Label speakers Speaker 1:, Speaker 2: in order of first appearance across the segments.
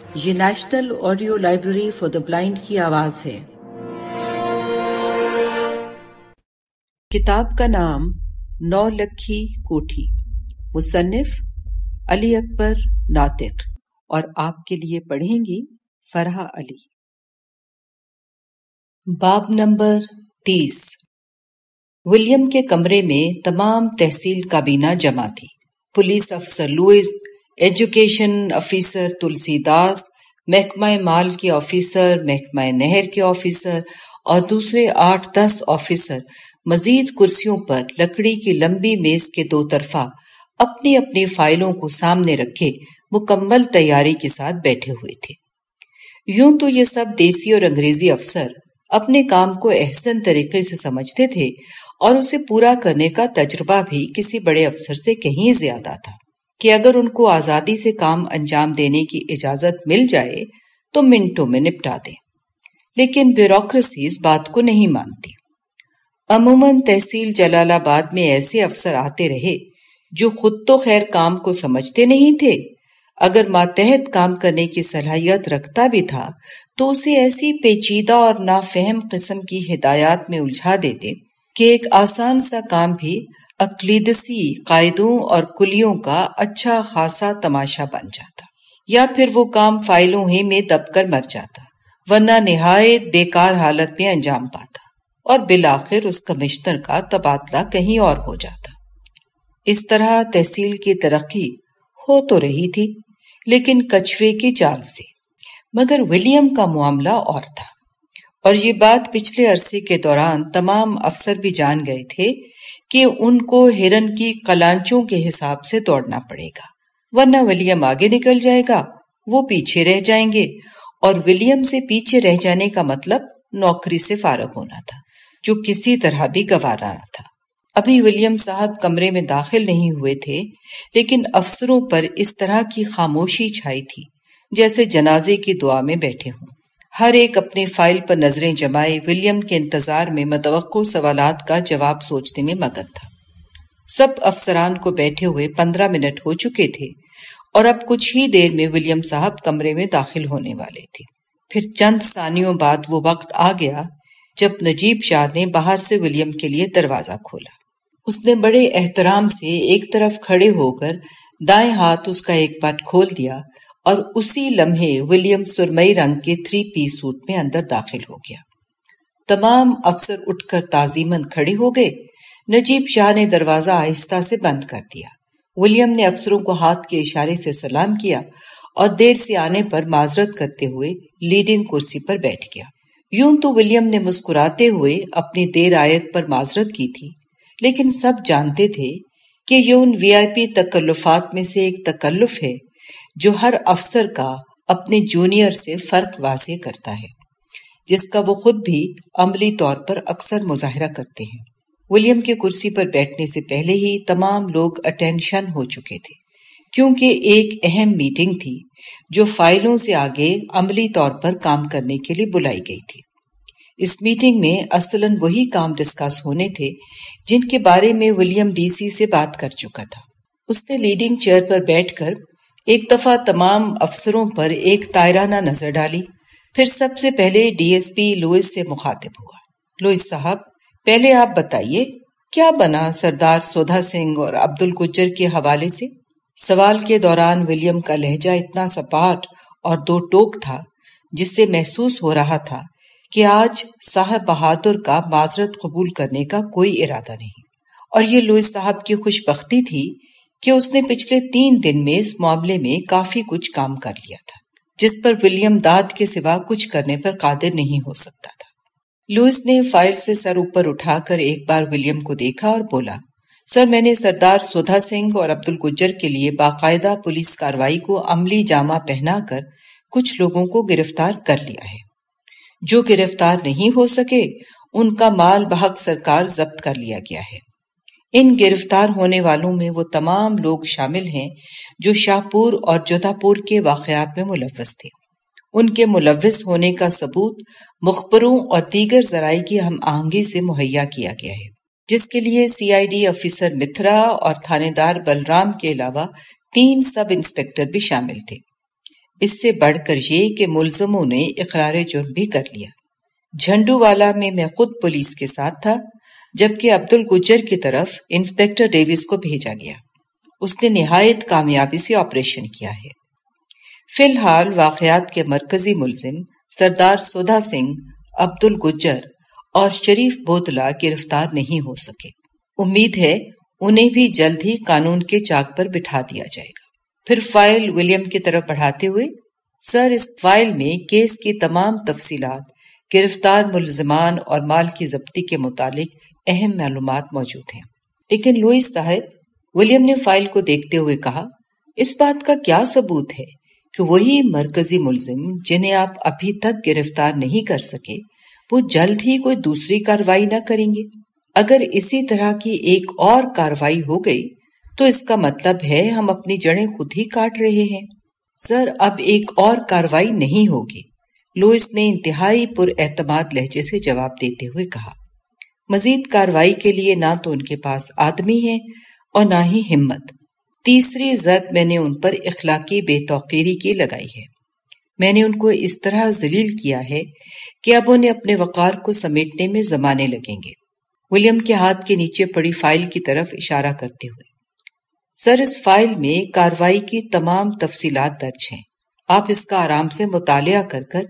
Speaker 1: یہ national audio library for the blind کی آواز ہے۔ کتاب کا نام 9 لکھی کوٹھی، مصنف علی اکبر ناطق، اور آپ کے لیے پڑھیں گی فرحہ علی۔ باب نمبر 30۔ ولیم کے کمرے میں تمام تحصیل کابینہ جمع تھی۔ پولیس افسر لوئس، ایجوکیشن افیسر تلسی داس، محکمہ مال کے آفیسر، محکمہ نہر کے آفیسر اور دوسرے 8-10 آفیسر مزید کرسیوں پر لکڑی کی لمبی میز کے دو طرفہ اپنی اپنی فائلوں کو سامنے رکھے مکمل تیاری کے ساتھ بیٹھے ہوئے تھے۔ یوں تو یہ سب دیسی اور انگریزی افسر اپنے کام کو احسن طریقے سے سمجھتے تھے اور اسے پورا کرنے کا تجربہ بھی کسی بڑے افسر سے کہیں زیادہ تھا کہ اگر ان کو آزادی سے کام انجام دینے کی اجازت مل جائے تو منٹوں میں نپٹا دیں، لیکن بیوروکریسی اس بات کو نہیں مانتی۔ عموماً تحصیل جلال آباد میں ایسے افسر آتے رہے جو خود تو خیر کام کو سمجھتے نہیں تھے، اگر ماتحت کام کرنے کی صلاحیت رکھتا بھی تھا تو اسے ایسی پیچیدہ اور نافہم قسم کی ہدایات میں الجھا دیتے کہ ایک آسان سا کام بھی اقلیدسی قاعدوں اور کلیوں کا اچھا خاصا تماشا بن جاتا، یا پھر وہ کام فائلوں ہی میں دب کر مر جاتا، ورنہ نہایت بیکار حالت میں انجام پاتا اور بالآخر اس کمشنر کا تبادلہ کہیں اور ہو جاتا۔ اس طرح تحصیل کی ترقی ہو تو رہی تھی، لیکن کچھوے کی چال سے۔ مگر ولیم کا معاملہ اور تھا، اور یہ بات پچھلے عرصے کے دوران تمام افسر بھی جان گئے تھے کہ ان کو ہرن کی قلانچوں کے حساب سے دوڑنا پڑے گا، ورنہ ولیم آگے نکل جائے گا، وہ پیچھے رہ جائیں گے، اور ولیم سے پیچھے رہ جانے کا مطلب نوکری سے فارغ ہونا تھا، جو کسی طرح بھی گوارا نہ تھا۔ ابھی ولیم صاحب کمرے میں داخل نہیں ہوئے تھے، لیکن افسروں پر اس طرح کی خاموشی چھائی تھی جیسے جنازے کی دعا میں بیٹھے ہوں۔ ہر ایک اپنی فائل پر نظریں جمائے ولیم کے انتظار میں متوقع سوالات کا جواب سوچنے میں مگن تھا۔ سب افسران کو بیٹھے ہوئے 15 منٹ ہو چکے تھے اور اب کچھ ہی دیر میں ولیم صاحب کمرے میں داخل ہونے والے تھے۔ پھر چند ثانیوں بعد وہ وقت آ گیا جب نجیب شاہ نے باہر سے ولیم کے لیے دروازہ کھولا۔ اس نے بڑے احترام سے ایک طرف کھڑے ہو کر دائیں ہاتھ اس کا ایک پٹ کھول دیا اور اسی لمحے ولیم سرمئی رنگ کے 3 پیس سوٹ میں اندر داخل ہو گیا۔ تمام افسر اٹھ کر تعظیماً کھڑے ہو گئے۔ نجیب شاہ نے دروازہ آہستہ سے بند کر دیا۔ ولیم نے افسروں کو ہاتھ کے اشارے سے سلام کیا اور دیر سے آنے پر معذرت کرتے ہوئے لیڈنگ کرسی پر بیٹھ گیا۔ یوں تو ولیم نے مسکراتے ہوئے اپنی دیر آیت پر معذرت کی تھی، لیکن سب جانتے تھے کہ یہ ان VIP تکلفات میں سے ایک تکلف ہے جو ہر افسر کا اپنے جونیئر سے فرق واضح کرتا ہے، جس کا وہ خود بھی عملی طور پر اکثر مظاہرہ کرتے ہیں۔ ولیم کے کرسی پر بیٹھنے سے پہلے ہی تمام لوگ اٹینشن ہو چکے تھے، کیونکہ ایک اہم میٹنگ تھی جو فائلوں سے آگے عملی طور پر کام کرنے کے لیے بلائی گئی تھی۔ اس میٹنگ میں اصلاً وہی کام ڈسکس ہونے تھے جن کے بارے میں ولیم DC سے بات کر چکا تھا۔ اس نے لیڈنگ چیئر پر بیٹھ کر ایک دفعہ تمام افسروں پر ایک تائرانہ نظر ڈالی، پھر سب سے پہلے DSP لوئس سے مخاطب ہوا۔ لوئس صاحب، پہلے آپ بتائیے کیا بنا سردار سودھا سنگھ اور عبد القجر کے حوالے سے؟ سوال کے دوران ولیم کا لہجہ اتنا سپاٹ اور دو ٹوک تھا جس سے محسوس ہو رہا تھا کہ آج صاحب بہادر کا معذرت قبول کرنے کا کوئی ارادہ نہیں، اور یہ لوئس صاحب کی خوش بختی تھی کہ اس نے پچھلے 3 دن میں اس معاملے میں کافی کچھ کام کر لیا تھا جس پر ولیم داد کے سوا کچھ کرنے پر قادر نہیں ہو سکتا تھا۔ لوئس نے فائل سے سر اوپر اٹھا کر ایک بار ولیم کو دیکھا اور بولا، سر، میں نے سردار سودھا سنگھ اور عبد القجر کے لیے باقاعدہ پولیس کارروائی کو عملی جامہ پہنا کر کچھ لوگوں کو گرفتار کر لیا ہے۔ جو گرفتار نہیں ہو سکے ان کا مال بحق سرکار ضبط کر لیا گیا ہے۔ ان گرفتار ہونے والوں میں وہ تمام لوگ شامل ہیں جو شاہپور اور جودھا پور کے واقعات میں ملوث تھے۔ ان کے ملوث ہونے کا ثبوت مخبروں اور دیگر ذرائع کی ہم آہنگی سے مہیا کیا گیا ہے، جس کے لیے CID افیسر مترا اور تھانے دار بلرام کے علاوہ 3 سب انسپکٹر بھی شامل تھے۔ اس سے بڑھ کر یہ کہ ملزموں نے اقرار جرم بھی کر لیا۔ جھنڈو والا میں خود پولیس کے ساتھ تھا، جبکہ عبد الگجر کی طرف انسپیکٹر ڈیوس کو بھیجا گیا۔ اس نے نہایت کامیابی سے آپریشن کیا ہے۔ فی الحال واقعات کے مرکزی ملزم سردار سودھا سنگھ، عبد الگجر اور شریف بودلہ گرفتار نہیں ہو سکے۔ امید ہے انہیں بھی جلد ہی قانون کے چاک پر بٹھا دیا جائے گا۔ پھر فائل ولیم کی طرف بڑھاتے ہوئے، سر، اس فائل میں کیس کی تمام تفصیلات، گرفتار ملزمان اور مال کی ضبطی کے متعلق اہم معلومات موجود ہیں۔ لیکن لوئس صاحب، ولیم نے فائل کو دیکھتے ہوئے کہا، اس بات کا کیا ثبوت ہے کہ وہی مرکزی ملزم جنہیں آپ ابھی تک گرفتار نہیں کر سکے وہ جلد ہی کوئی دوسری کارروائی نہ کریں گے؟ اگر اسی طرح کی ایک اور کارروائی ہو گئی تو اس کا مطلب ہے ہم اپنی جڑیں خود ہی کاٹ رہے ہیں۔ سر، اب ایک اور کارروائی نہیں ہوگی، لوئس نے انتہائی پر اعتماد لہجے سے جواب دیتے ہوئے کہا۔ مزید کارروائی کے لیے نہ تو ان کے پاس آدمی ہیں اور نہ ہی ہمت۔ تیسری ضرب میں نے ان پر اخلاقی بے توقیری کی لگائی ہے۔ میں نے ان کو اس طرح ذلیل کیا ہے کہ اب انہیں اپنے وقار کو سمیٹنے میں زمانے لگیں گے۔ ولیم کے ہاتھ کے نیچے پڑی فائل کی طرف اشارہ کرتے ہوئے، سر، اس فائل میں کارروائی کی تمام تفصیلات درج ہیں۔ آپ اس کا آرام سے مطالعہ کر کر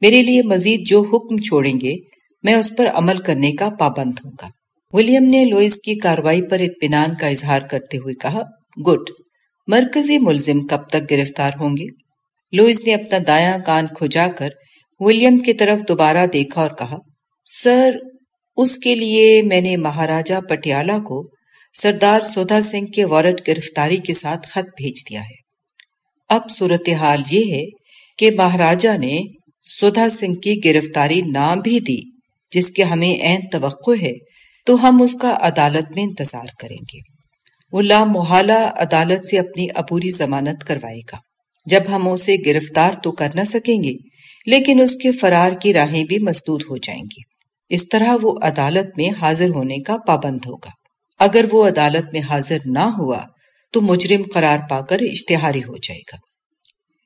Speaker 1: میرے لیے مزید جو حکم چھوڑیں گے میں اس پر عمل کرنے کا پابند ہوں گا۔ ولیم نے لوئس کی کارروائی پر اطمینان کا اظہار کرتے ہوئے کہا، گڈ، مرکزی ملزم کب تک گرفتار ہوں گے؟ لوئس نے اپنا دایاں کان کھجا کر ولیم کی طرف دوبارہ دیکھا اور کہا، سر، اس کے لیے میں نے مہاراجہ پٹیالہ کو سردار سودھا سنگھ کے وارنٹ گرفتاری کے ساتھ خط بھیج دیا ہے۔ اب صورتحال یہ ہے کہ مہاراجہ نے سودھا سنگھ کی گرفتاری نہ بھی دی، جس کے ہمیں عین توقع ہے، تو ہم اس کا عدالت میں انتظار کریں گے۔ وہ لامحالہ عدالت سے اپنی عبوری ضمانت کروائے گا۔ جب ہم اسے گرفتار تو کر نہ سکیں گے، لیکن اس کے فرار کی راہیں بھی مسدود ہو جائیں گی۔ اس طرح وہ عدالت میں حاضر ہونے کا پابند ہوگا۔ اگر وہ عدالت میں حاضر نہ ہوا تو مجرم قرار پا کر اشتہاری ہو جائے گا۔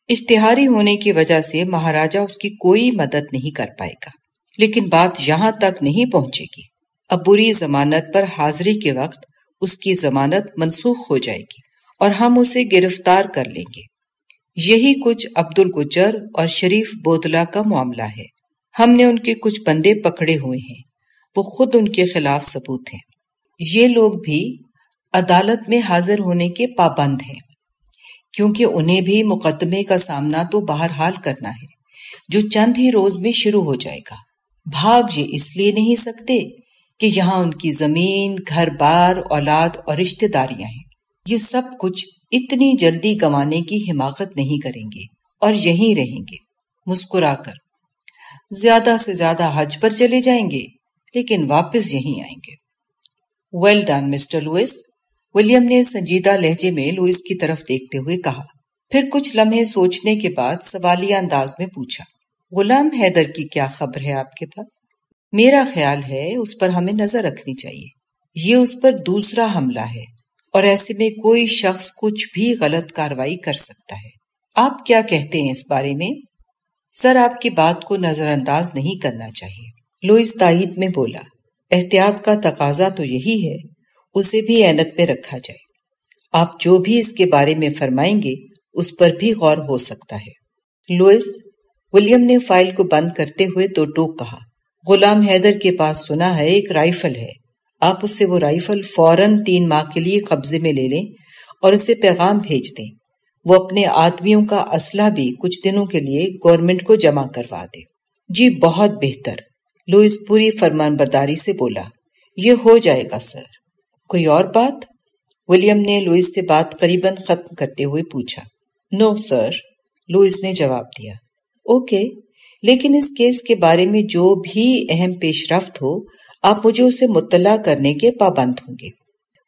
Speaker 1: اشتہاری ہونے کی وجہ سے مہاراجہ اس کی کوئی مدد نہیں کر پائے گا۔ لیکن بات یہاں تک نہیں پہنچے گی۔ عبوری ضمانت پر حاضری کے وقت اس کی ضمانت منسوخ ہو جائے گی اور ہم اسے گرفتار کر لیں گے۔ یہی کچھ عبد الگجر اور شریف بودلہ کا معاملہ ہے۔ ہم نے ان کے کچھ بندے پکڑے ہوئے ہیں، وہ خود ان کے خلاف ثبوت ہیں۔ یہ لوگ بھی عدالت میں حاضر ہونے کے پابند ہیں، کیونکہ انہیں بھی مقدمے کا سامنا تو بہرحال کرنا ہے، جو چند ہی روز میں شروع ہو جائے گا۔ بھاگ یہ اس لیے نہیں سکتے کہ یہاں ان کی زمین، گھر بار، اولاد اور رشتہ داریاں ہیں۔ یہ سب کچھ اتنی جلدی گنوانے کی حماقت نہیں کریں گے اور یہیں رہیں گے مسکرا کر۔ زیادہ سے زیادہ حج پر چلے جائیں گے، لیکن واپس یہیں آئیں گے۔ Well done mister Louis, William نے سنجیدہ لہجے میں لوئس کی طرف دیکھتے ہوئے کہا۔ پھر کچھ لمحے سوچنے کے بعد سوالیہ انداز میں پوچھا، غلام حیدر کی کیا خبر ہے آپ کے پاس؟ میرا خیال ہے اس پر ہمیں نظر رکھنی چاہیے۔ یہ اس پر دوسرا حملہ ہے اور ایسے میں کوئی شخص کچھ بھی غلط کارروائی کر سکتا ہے۔ آپ کیا کہتے ہیں اس بارے میں؟ سر، آپ کی بات کو نظر انداز نہیں کرنا چاہیے، لوئس تائید میں بولا۔ احتیاط کا تقاضا تو یہی ہے، اسے بھی عینت میں رکھا جائے۔ آپ جو بھی اس کے بارے میں فرمائیں گے اس پر بھی غور ہو سکتا ہے۔ لوئس، ولیم نے فائل کو بند کرتے ہوئے دو ٹوک کہا، غلام حیدر کے پاس سنا ہے ایک رائفل ہے، آپ اس سے وہ رائفل فوراً 3 ماہ کے لیے قبضے میں لے لیں اور اسے پیغام بھیج دیں۔ وہ اپنے آدمیوں کا اسلحہ بھی کچھ دنوں کے لیے گورنمنٹ کو جمع کروا دے۔ جی بہت بہتر، لوئس پوری فرمان برداری سے بولا۔ یہ ہو جائے گا سر۔ کوئی اور بات؟ ولیم نے لوئس سے بات قریباً ختم کرتے ہوئے پوچھا۔ نو سر، لوئس نے جواب دیا۔ اوکے، لیکن اس کیس کے بارے میں جو بھی اہم پیش رفت ہو آپ مجھے اسے مطلع کرنے کے پابند ہوں گے۔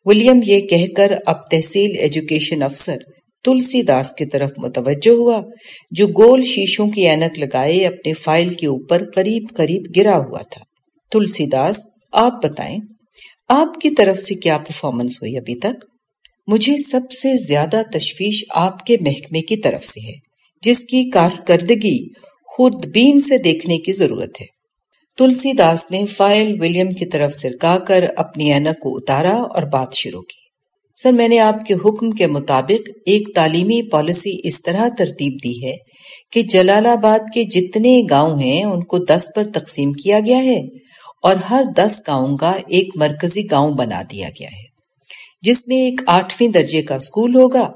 Speaker 1: ولیم یہ کہہ کر اب تحصیل ایجوکیشن افسر تلسی داس کی طرف متوجہ ہوا، جو گول شیشوں کی اینک لگائے اپنے فائل کے اوپر قریب قریب گرا ہوا تھا۔ تلسی داس، آپ بتائیں آپ کی طرف سے کیا پرفارمنس ہوئی ابھی تک؟ مجھے سب سے زیادہ تشویش آپ کے محکمے کی طرف سے ہے جس کی کارکردگی خود بین سے دیکھنے کی ضرورت ہے۔ تلسی داس نے فائل ولیم کی طرف سرکا کر اپنی اینک کو اتارا اور بات شروع کی۔ سر، میں نے آپ کے حکم کے مطابق ایک تعلیمی پالیسی اس طرح ترتیب دی ہے کہ جلال آباد کے جتنے گاؤں ہیں ان کو 10 پر تقسیم کیا گیا ہے اور ہر 10 گاؤں کا ایک مرکزی گاؤں بنا دیا گیا ہے، جس میں ایک 8ویں درجے کا اسکول ہوگا۔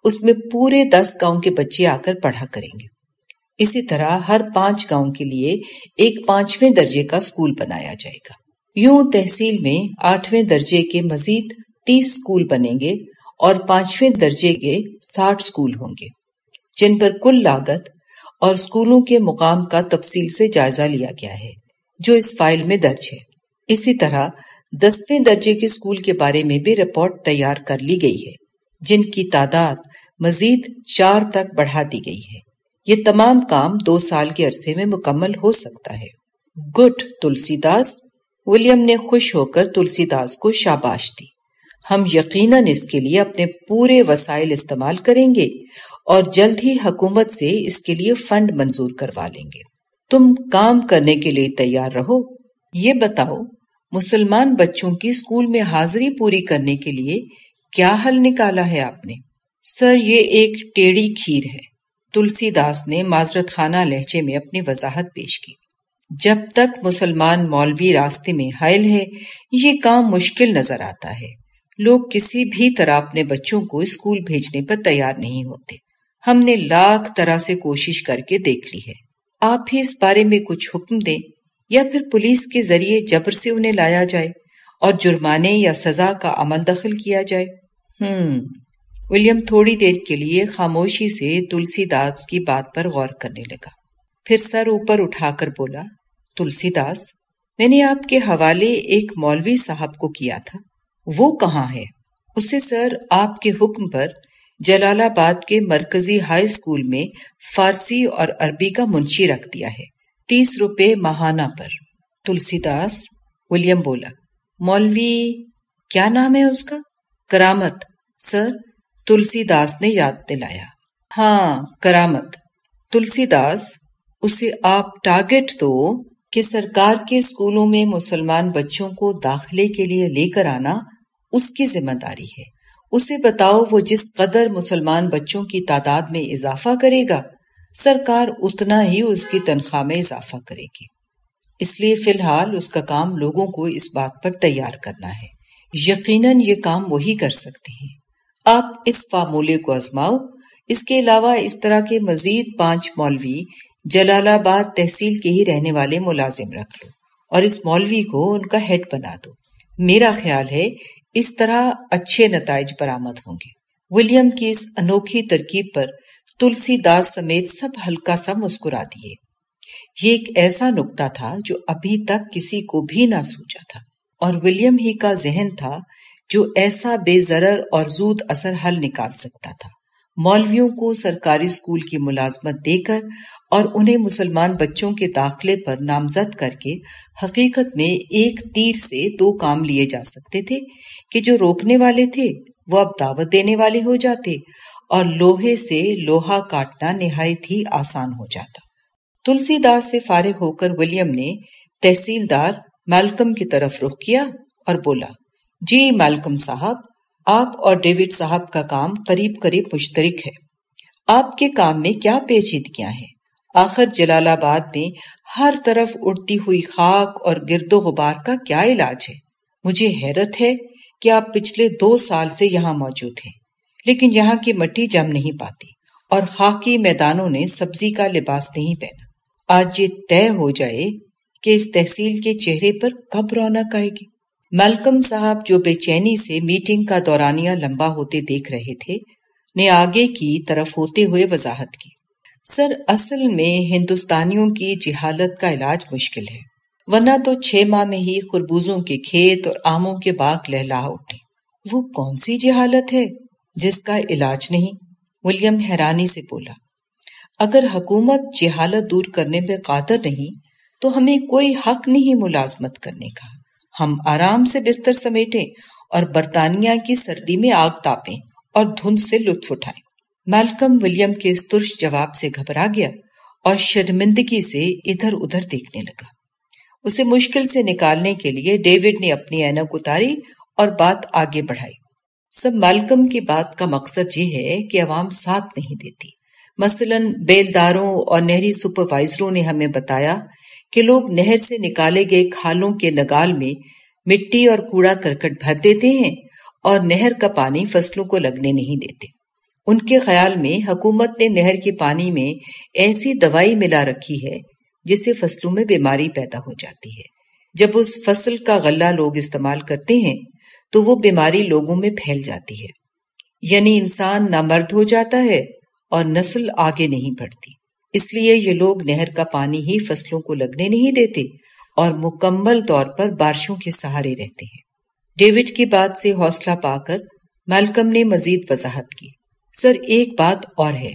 Speaker 1: اس میں پورے 10 گاؤں کے بچے آ کر پڑھا کریں گے۔ اسی طرح ہر 5 گاؤں کے لیے ایک 5ویں درجے کا اسکول بنایا جائے گا۔ یوں تحصیل میں 8ویں درجے کے مزید 30 اسکول بنیں گے اور 5ویں درجے کے 60 اسکول ہوں گے، جن پر کل لاگت اور اسکولوں کے مقام کا تفصیل سے جائزہ لیا گیا ہے، جو اس فائل میں درج ہے۔ اسی طرح 10ویں درجے کے اسکول کے بارے میں بھی رپورٹ تیار کر لی گئی ہے، جن کی تعداد مزید 4 تک بڑھا دی گئی ہے۔ یہ تمام کام 2 سال کے عرصے میں مکمل ہو سکتا ہے۔ گڈ تلسی داس، ولیم نے خوش ہو کر تلسی داس کو شاباش دی۔ ہم یقیناً اس کے لیے اپنے پورے وسائل استعمال کریں گے اور جلد ہی حکومت سے اس کے لیے فنڈ منظور کروا لیں گے۔ تم کام کرنے کے لیے تیار رہو۔ یہ بتاؤ، مسلمان بچوں کی اسکول میں حاضری پوری کرنے کے لیے کیا حل نکالا ہے آپ نے؟ سر، یہ ایک ٹیڑھی کھیر ہے، تلسی داس نے معذرت خانہ لہجے میں اپنی وضاحت پیش کی۔ جب تک مسلمان مولوی راستے میں حائل ہے یہ کام مشکل نظر آتا ہے۔ لوگ کسی بھی طرح اپنے بچوں کو اسکول بھیجنے پر تیار نہیں ہوتے۔ ہم نے لاکھ طرح سے کوشش کر کے دیکھ لی ہے۔ آپ ہی اس بارے میں کچھ حکم دیں یا پھر پولیس کے ذریعے جبر سے انہیں لایا جائے اور جرمانے یا سزا کا عمل دخل کیا جائے۔ ولیم تھوڑی دیر کے لیے خاموشی سے تلسی داس کی بات پر غور کرنے لگا، پھر سر اوپر اٹھا کر بولا، تلسی داس، میں نے آپ کے حوالے ایک مولوی صاحب کو کیا تھا، وہ کہاں ہے؟ اسے سر آپ کے حکم پر جلال آباد کے مرکزی ہائی اسکول میں فارسی اور عربی کا منشی رکھ دیا ہے، 30 روپے ماہانہ پر۔ تلسی داس، ولیم بولا، مولوی کیا نام ہے اس کا؟ کرامت سر، تلسی داس نے یاد دلایا۔ ہاں، کرامت۔ تلسی داس، اسے آپ ٹارگٹ دو کہ سرکار کے اسکولوں میں مسلمان بچوں کو داخلے کے لیے لے کر آنا اس کی ذمہ داری ہے۔ اسے بتاؤ وہ جس قدر مسلمان بچوں کی تعداد میں اضافہ کرے گا سرکار اتنا ہی اس کی تنخواہ میں اضافہ کرے گی۔ اس لیے فی الحال اس کا کام لوگوں کو اس بات پر تیار کرنا ہے۔ یقیناً یہ کام وہی کر سکتے ہیں۔ آپ اس فارمولے کو آزماؤ۔ اس کے علاوہ اس طرح کے مزید 5 مولوی جلال آباد تحصیل کے ہی رہنے والے ملازم رکھ لو اور اس مولوی کو ان کا ہیڈ بنا دو۔ میرا خیال ہے اس طرح اچھے نتائج برآمد ہوں گے۔ ولیم کی اس انوکھی ترکیب پر تلسی داس سمیت سب ہلکا سا مسکرا دیے۔ یہ ایک ایسا نکتہ تھا جو ابھی تک کسی کو بھی نہ سوچا تھا، اور ولیم ہی کا ذہن تھا جو ایسا بے ضرر اور زود اثر حل نکال سکتا تھا۔ مولویوں کو سرکاری اسکول کی ملازمت دے کر اور انہیں مسلمان بچوں کے داخلے پر نامزد کر کے حقیقت میں ایک تیر سے 2 کام لیے جا سکتے تھے کہ جو روکنے والے تھے وہ اب دعوت دینے والے ہو جاتے اور لوہے سے لوہا کاٹنا نہایت ہی آسان ہو جاتا۔ تلسی داس سے فارغ ہو کر ولیم نے تحصیلدار میلکم کی طرف رخ کیا اور بولا، جی میلکم صاحب، آپ اور ڈیوڈ صاحب کا کام قریب قریب مشترک ہے۔ آپ کے کام میں کیا پیچیدگیاں ہیں؟ آخر جلال آباد میں ہر طرف اڑتی ہوئی خاک اور گرد و غبار کا کیا علاج ہے؟ مجھے حیرت ہے کہ آپ پچھلے 2 سال سے یہاں موجود ہیں لیکن یہاں کی مٹی جم نہیں پاتی اور خاکی میدانوں نے سبزی کا لباس نہیں پہنا۔ آج یہ طے ہو جائے کہ اس تحصیل کے چہرے پر کب رونق آئے گی۔ میلکم صاحب جو بے چینی سے میٹنگ کا دورانیہ لمبا ہوتے دیکھ رہے تھے نے آگے کی طرف ہوتے ہوئے وضاحت کی، سر اصل میں ہندوستانیوں کی جہالت کا علاج مشکل ہے، ورنہ تو 6 ماہ میں ہی خربوزوں کے کھیت اور آموں کے باغ لہلا اٹھے۔ وہ کون سی جہالت ہے جس کا علاج نہیں؟ ولیم حیرانی سے بولا، اگر حکومت جہالت دور کرنے پہ قادر نہیں تو ہمیں کوئی حق نہیں ملازمت کرنے کا۔ ہم آرام سے بستر سمیٹیں اور برطانیہ کی سردی میں آگ تاپیں اور دھند سے لطف اٹھائیں۔ میلکم ولیم کے اس ترش جواب سے گھبرا گیا اور شرمندگی سے ادھر ادھر دیکھنے لگا۔ اسے مشکل سے نکالنے کے لیے ڈیوڈ نے اپنی اینک اتاری اور بات آگے بڑھائی۔ سب میلکم کی بات کا مقصد یہ ہے کہ عوام ساتھ نہیں دیتی۔ مثلاً بیلداروں اور نہری سپروائزروں نے ہمیں بتایا کہ لوگ نہر سے نکالے گئے کھالوں کے نگال میں مٹی اور کوڑا کرکٹ بھر دیتے ہیں اور نہر کا پانی فصلوں کو لگنے نہیں دیتے۔ ان کے خیال میں حکومت نے نہر کے پانی میں ایسی دوائی ملا رکھی ہے جس سے فصلوں میں بیماری پیدا ہو جاتی ہے۔ جب اس فصل کا غلہ لوگ استعمال کرتے ہیں تو وہ بیماری لوگوں میں پھیل جاتی ہے، یعنی انسان نامرد ہو جاتا ہے اور نسل آگے نہیں بڑھتی۔ اس لیے یہ لوگ نہر کا پانی ہی فصلوں کو لگنے نہیں دیتے اور مکمل طور پر بارشوں کے سہارے رہتے ہیں۔ ڈیوڈ کی بات سے حوصلہ پا کر میلکم نے مزید وضاحت کی۔ سر، ایک بات اور ہے،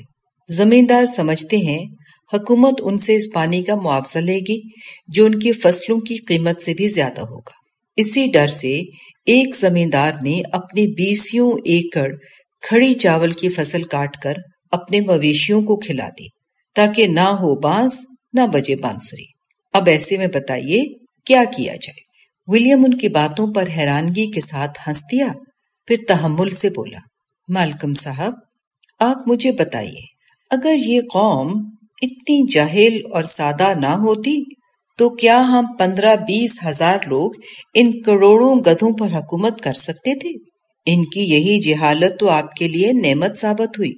Speaker 1: زمیندار سمجھتے ہیں حکومت ان سے اس پانی کا معاوضہ لے گی جو ان کی فصلوں کی قیمت سے بھی زیادہ ہوگا۔ اسی ڈر سے ایک زمیندار نے اپنے 20 ایکڑ کھڑی چاول کی فصل کاٹ کر اپنے مویشیوں کو کھلا دی تاکہ نہ ہو بانس نہ بجے بانسری۔ اب ایسے میں بتائیے کیا کیا جائے؟ ولیم ان کی باتوں پر حیرانگی کے ساتھ ہنس دیا، پھر تحمل سے بولا، میلکم صاحب، آپ مجھے بتائیے، اگر یہ قوم اتنی جاہل اور سادہ نہ ہوتی تو کیا ہم 15-20 ہزار لوگ ان کروڑوں گدھوں پر حکومت کر سکتے تھے؟ ان کی یہی جہالت تو آپ کے لیے نعمت ثابت ہوئی،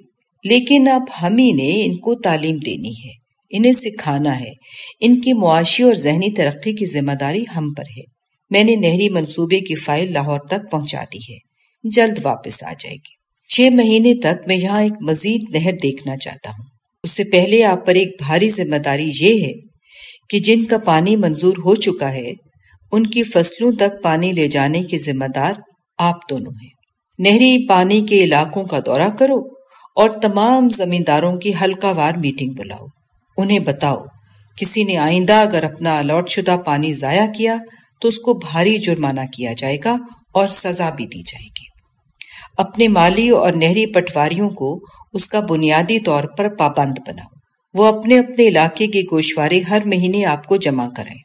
Speaker 1: لیکن اب ہم ہی نے ان کو تعلیم دینی ہے، انہیں سکھانا ہے۔ ان کی معاشی اور ذہنی ترقی کی ذمہ داری ہم پر ہے۔ میں نے نہری منصوبے کی فائل لاہور تک پہنچا دی ہے، جلد واپس آ جائے گی۔ 6 مہینے تک میں یہاں ایک مزید نہر دیکھنا چاہتا ہوں۔ اس سے پہلے آپ پر ایک بھاری ذمہ داری یہ ہے کہ جن کا پانی منظور ہو چکا ہے ان کی فصلوں تک پانی لے جانے کے ذمہ دار آپ دونوں ہیں۔ نہری پانی کے علاقوں کا دورہ کرو اور تمام زمینداروں کی حلقہ وار میٹنگ بلاؤ۔ انہیں بتاؤ کسی نے آئندہ اگر اپنا الاٹ شدہ پانی ضائع کیا تو اس کو بھاری جرمانہ کیا جائے گا اور سزا بھی دی جائے گی۔ اپنے مالی اور نہری پٹواریوں کو اس کا بنیادی طور پر پابند بناؤ۔ وہ اپنے اپنے علاقے کے گوشوارے ہر مہینے آپ کو جمع کرائیں۔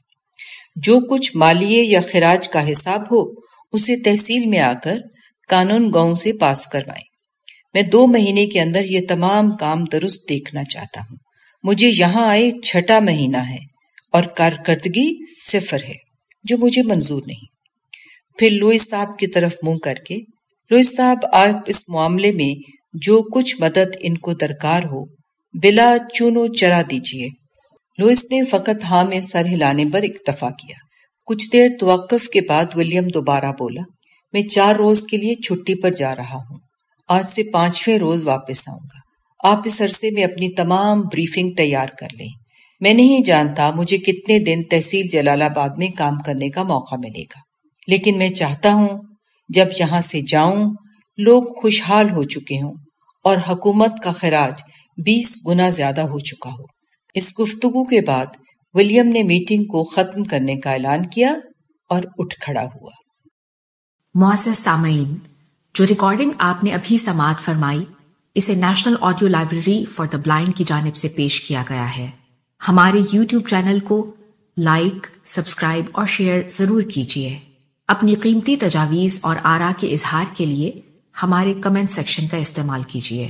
Speaker 1: جو کچھ مالیے یا خراج کا حساب ہو اسے تحصیل میں آ کر قانون گاؤں سے پاس کروائیں۔ میں 2 مہینے کے اندر یہ تمام کام درست دیکھنا چاہتا ہوں۔ مجھے یہاں آئے 6واں مہینہ ہے اور کارکردگی 0 ہے، جو مجھے منظور نہیں۔ پھر لوئس صاحب کی طرف منہ کر کے، لوئس صاحب، آپ اس معاملے میں جو کچھ مدد ان کو درکار ہو بلا چونو چرا دیجیے۔ لوئس نے فقط ہاں میں سر ہلانے پر اکتفا کیا۔ کچھ دیر توقف کے بعد ولیم دوبارہ بولا، میں 4 روز کے لیے چھٹی پر جا رہا ہوں، آج سے 5ویں روز واپس آؤں گا۔ آپ اس عرصے میں اپنی تمام بریفنگ تیار کر لیں۔ میں نہیں جانتا مجھے کتنے دن تحصیل جلال آباد میں کام کرنے کا موقع ملے گا، لیکن میں چاہتا ہوں جب یہاں سے جاؤں لوگ خوشحال ہو چکے ہوں اور حکومت کا خراج 20 گنا زیادہ ہو چکا ہو۔ اس گفتگو کے بعد ولیم نے میٹنگ کو ختم کرنے کا اعلان کیا اور اٹھ کھڑا ہوا۔
Speaker 2: معزز سامعین، جو ریکارڈنگ آپ نے ابھی سماعت فرمائی اسے national audio library for the blind کی جانب سے پیش کیا گیا ہے۔ ہمارے YouTube چینل کو لائک، سبسکرائب اور شیئر ضرور کیجیے۔ اپنی قیمتی تجاویز اور آراء کے اظہار کے لیے ہمارے کمنٹ سیکشن کا استعمال کیجیے۔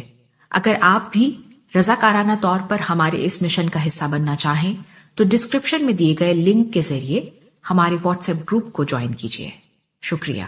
Speaker 2: اگر آپ بھی رضاکارانہ طور پر ہمارے اس مشن کا حصہ بننا چاہیں تو ڈسکرپشن میں دیے گئے لنک کے ذریعے ہمارے واٹس ایپ گروپ کو جوائن کیجیے۔ شکریہ۔